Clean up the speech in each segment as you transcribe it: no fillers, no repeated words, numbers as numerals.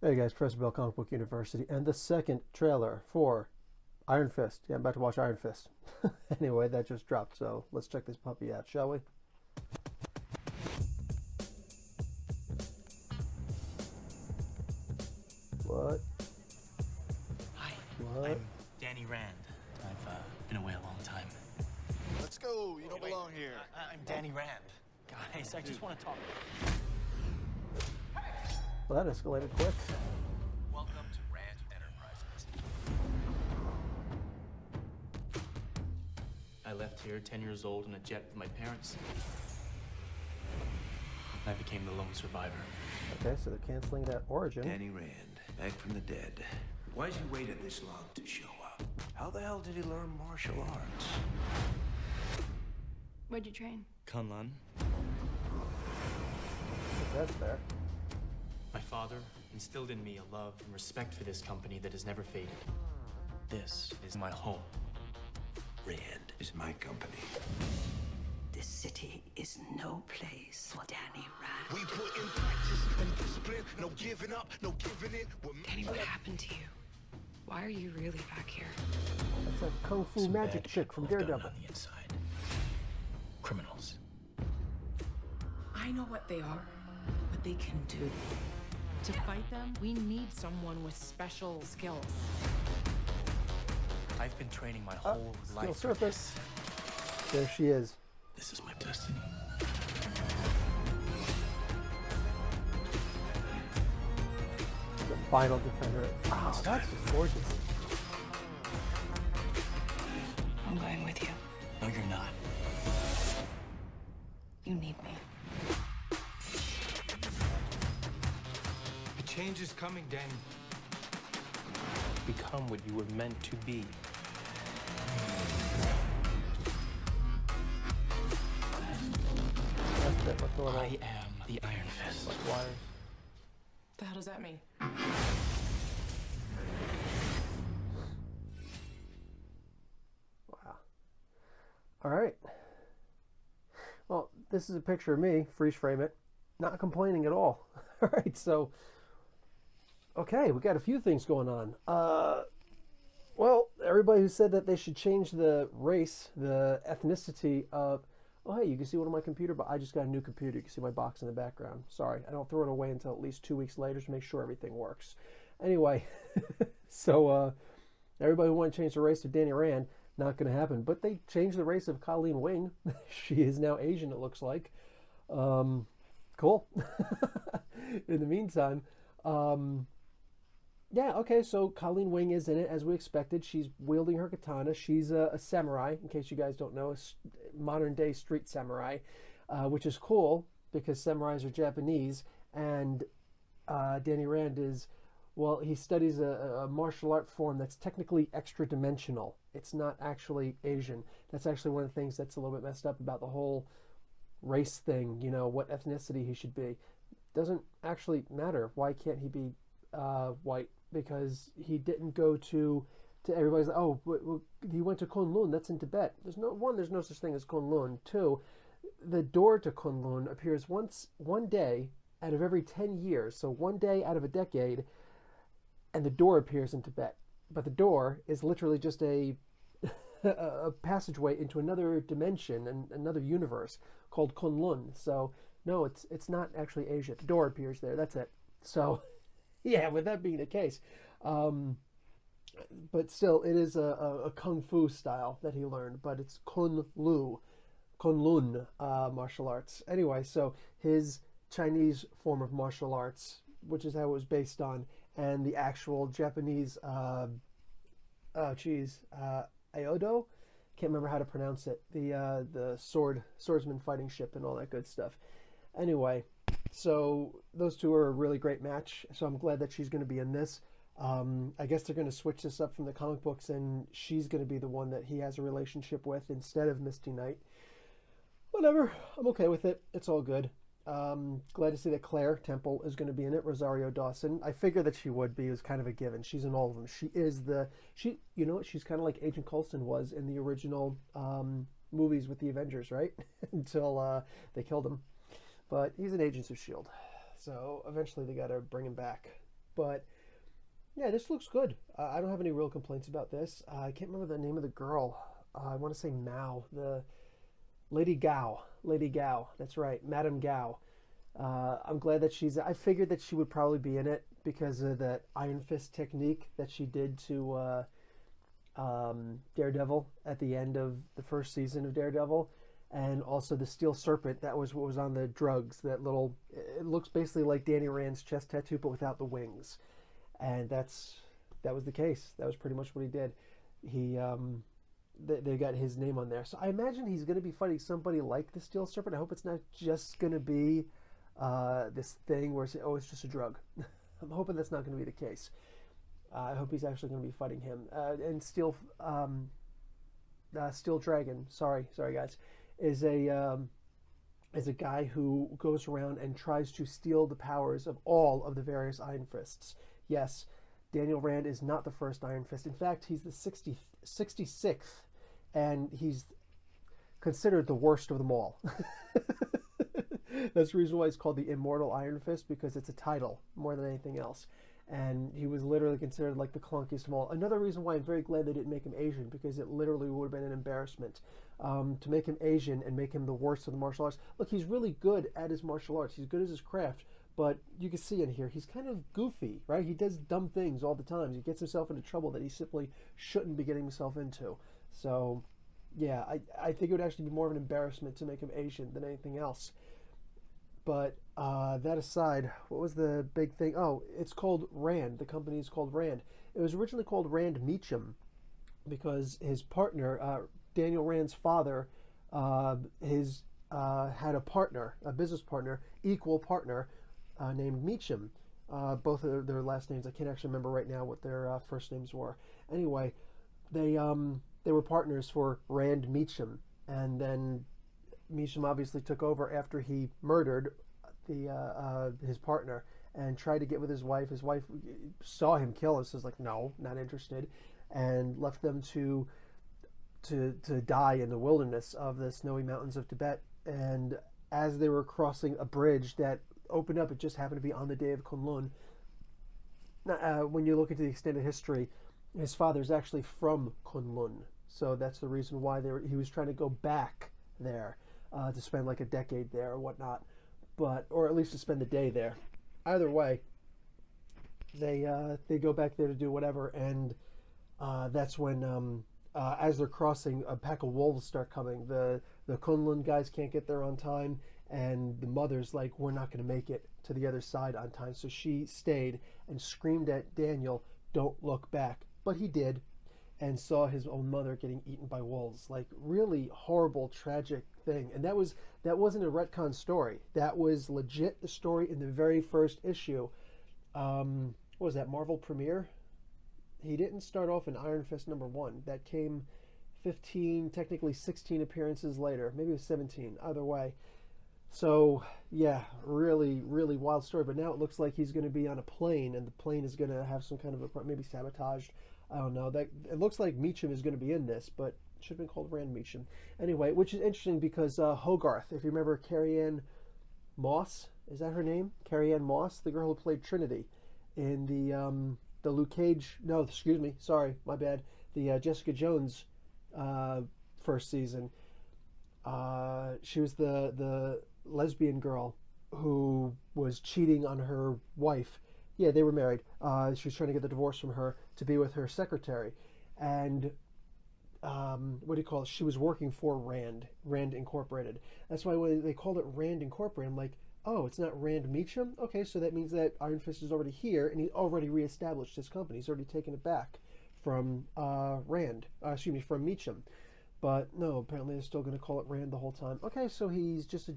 Hey guys, Press Bell Comic Book University, and the second trailer for Iron Fist. Yeah, I'm about to watch Iron Fist. Anyway, that just dropped, so let's check this puppy out, shall we? What? Hi, What? I'm Danny Rand. I've been away a long time. Let's go. You don't belong here. I'm Danny Rand. Guys, I just want to talk. Well, that escalated quick. Welcome to Rand Enterprises. I left here 10 years old in a jet with my parents. I became the lone survivor. Okay, so they're canceling that origin. Danny Rand, back from the dead. Why's he waited this long to show up? How the hell did he learn martial arts? Where'd you train? Kunlun. That's fair. My father instilled in me a love and respect for this company that has never faded. This is my home. Rand is my company. This city is no place for Danny Rand. We put in practice and discipline, no giving up, no giving in. Danny, what happened to you? Why are you really back here? That's a kung fu Some magic bad chick from people have Daredevil. gotten on the inside. Criminals. I know what they are, what they can do. To fight them, we need someone with special skills. I've been training my whole Skill life for surface. this. There she is. This is my destiny. The final defender. Wow, that's just gorgeous. I'm going with you. No, you're not. You need me. The change is coming, Danny. Become what you were meant to be. That's it. What's going on? I am the Iron Fist. Wires. What the hell does that mean? Wow. All right. Well, this is a picture of me. Freeze frame it. Not complaining at all. All right. So, okay, we got a few things going on. Well, everybody who said that they should change the race, the ethnicity of. Oh, hey, you can see one on my computer, but I just got a new computer. You can see my box in the background. Sorry, I don't throw it away until at least 2 weeks later to make sure everything works. Anyway, so everybody who wanted to change the race of Danny Rand, not going to happen. But they changed the race of Colleen Wing. She is now Asian, it looks like. Cool. In the meantime, yeah, okay, so Colleen Wing is in it, as we expected. She's wielding her katana. She's a samurai, in case you guys don't know, a modern-day street samurai, which is cool, because samurais are Japanese, and Danny Rand is, well, he studies a martial art form that's technically extra-dimensional. It's not actually Asian. That's actually one of the things that's a little bit messed up about the whole race thing, you know, what ethnicity he should be. Doesn't actually matter. Why can't he be white? Because he didn't go to everybody's like, oh, he went to Kunlun, that's in Tibet. There's no such thing as Kunlun. Two, the door to Kunlun appears one day out of every 10 years, so one day out of a decade, and the door appears in Tibet. But the door is literally just a passageway into another dimension and another universe called Kunlun. So no, it's not actually Asia. The door appears there. That's it. So yeah, with that being the case, but still, it is a kung fu style that he learned, but it's Kunlun martial arts. Anyway, so his Chinese form of martial arts, which is how it was based on, and the actual Japanese, Aodo, can't remember how to pronounce it. The swordsman fighting ship and all that good stuff. Anyway, so those two are a really great match. So I'm glad that she's going to be in this. I guess they're going to switch this up from the comic books, and she's going to be the one that he has a relationship with instead of Misty Knight. Whatever, I'm okay with it. It's all good. Glad to see that Claire Temple is going to be in it. Rosario Dawson. I figured that she would be. It was kind of a given. She's in all of them. You know what? She's kind of like Agent Coulson was in the original movies with the Avengers, right? Until they killed him. But he's an Agents of S.H.I.E.L.D. So eventually they got to bring him back. But yeah, this looks good. I don't have any real complaints about this. I can't remember the name of the girl. I want to say Mao, the Lady Gao. Lady Gao, that's right, Madame Gao. I'm glad that I figured that she would probably be in it because of that Iron Fist technique that she did to Daredevil at the end of the first season of Daredevil. And also the Steel Serpent, that was what was on the drugs. That little, it looks basically like Danny Rand's chest tattoo, but without the wings. And that was the case. That was pretty much what he did. They got his name on there. So I imagine he's going to be fighting somebody like the Steel Serpent. I hope it's not just going to be this thing where it's just a drug. I'm hoping that's not going to be the case. I hope he's actually going to be fighting him. And Steel Dragon, sorry guys, is a guy who goes around and tries to steal the powers of all of the various Iron Fists. Yes, Daniel Rand is not the first Iron Fist. In fact, he's the 66th, and he's considered the worst of them all. That's the reason why he's called the Immortal Iron Fist, because it's a title more than anything else. And he was literally considered like the clunkiest of all. Another reason why I'm very glad they didn't make him Asian, because it literally would have been an embarrassment to make him Asian and make him the worst of the martial arts. Look, he's really good at his martial arts. He's good at his craft, but you can see in here, he's kind of goofy, right? He does dumb things all the time. He gets himself into trouble that he simply shouldn't be getting himself into. So, yeah, I think it would actually be more of an embarrassment to make him Asian than anything else. But that aside, what was the big thing? Oh, it's called Rand. The company is called Rand. It was originally called Rand Meacham because his partner, Daniel Rand's father, had a partner, a business partner, equal partner, named Meacham. Both of their last names, I can't actually remember right now what their first names were. Anyway, they were partners for Rand Meacham, and then Meacham obviously took over after he murdered his partner and tried to get with his wife. His wife saw him kill him, so was like, no, not interested, and left them to die in the wilderness of the snowy mountains of Tibet. And as they were crossing a bridge that opened up, it just happened to be on the day of Kunlun. Now, when you look into the extended history, his father's actually from Kunlun, so that's the reason why he was trying to go back there. To spend like a decade there or whatnot, or at least to spend the day there. Either way, they go back there to do whatever, and that's when, as they're crossing, a pack of wolves start coming. The Kunlun guys can't get there on time, and the mother's like, we're not going to make it to the other side on time. So she stayed and screamed at Daniel, don't look back. But he did, and saw his own mother getting eaten by wolves. Like, really horrible, tragic thing. And that wasn't a retcon story. That was legit the story in the very first issue. What was that, Marvel Premiere? He didn't start off in Iron Fist #1. That came 15, technically 16 appearances later. Maybe it was 17. Either way. So, yeah, really, really wild story. But now it looks like he's going to be on a plane, and the plane is going to have some kind of maybe sabotaged. I don't know. That it looks like Meacham is going to be in this, but it should have been called Rand Meacham. Anyway, which is interesting because Hogarth, if you remember Carrie-Anne Moss, is that her name? Carrie-Anne Moss, the girl who played Trinity in the Luke Cage. No, excuse me. Sorry, my bad. The Jessica Jones first season. She was the lesbian girl who was cheating on her wife. Yeah, they were married. She was trying to get the divorce from her to be with her secretary. And what do you call it? She was working for Rand Incorporated. That's why when they called it Rand Incorporated, I'm like, oh, it's not Rand Meacham? Okay, so that means that Iron Fist is already here, and he already reestablished his company. He's already taken it back from from Meacham. But no, apparently they're still going to call it Rand the whole time. Okay, so he's just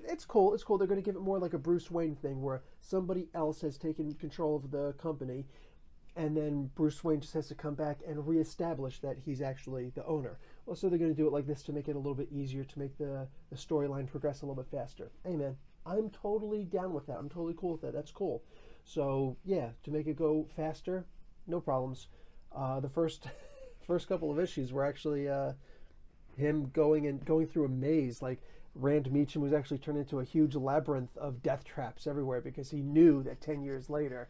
it's cool. It's cool. They're going to give it more like a Bruce Wayne thing where somebody else has taken control of the company, and then Bruce Wayne just has to come back and reestablish that he's actually the owner. Well, so they're going to do it like this to make it a little bit easier, to make the storyline progress a little bit faster. Hey, man, I'm totally down with that. I'm totally cool with that. That's cool. So, yeah, to make it go faster, no problems. The first couple of issues were actually him going through a maze. Like, Rand Meacham was actually turned into a huge labyrinth of death traps everywhere because he knew that 10 years later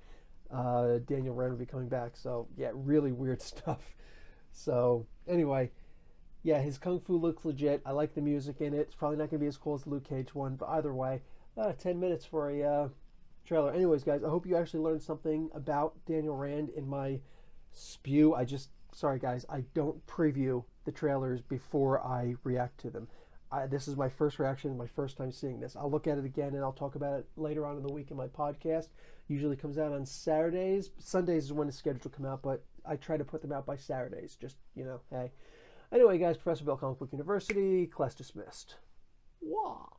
Daniel Rand will be coming back. So yeah, really weird stuff. So anyway, yeah, his Kung Fu looks legit. I like the music in it. It's probably not going to be as cool as the Luke Cage one, but either way, 10 minutes for a trailer. Anyways, guys, I hope you actually learned something about Daniel Rand in my spew. Sorry guys, I don't preview the trailers before I react to them. This is my first reaction, my first time seeing this. I'll look at it again and I'll talk about it later on in the week in my podcast. Usually comes out on Saturdays. Sundays is when it's scheduled to come out, but I try to put them out by Saturdays. Just, hey. Anyway, guys, Professor Bill, Comic Book University, class dismissed. Wow.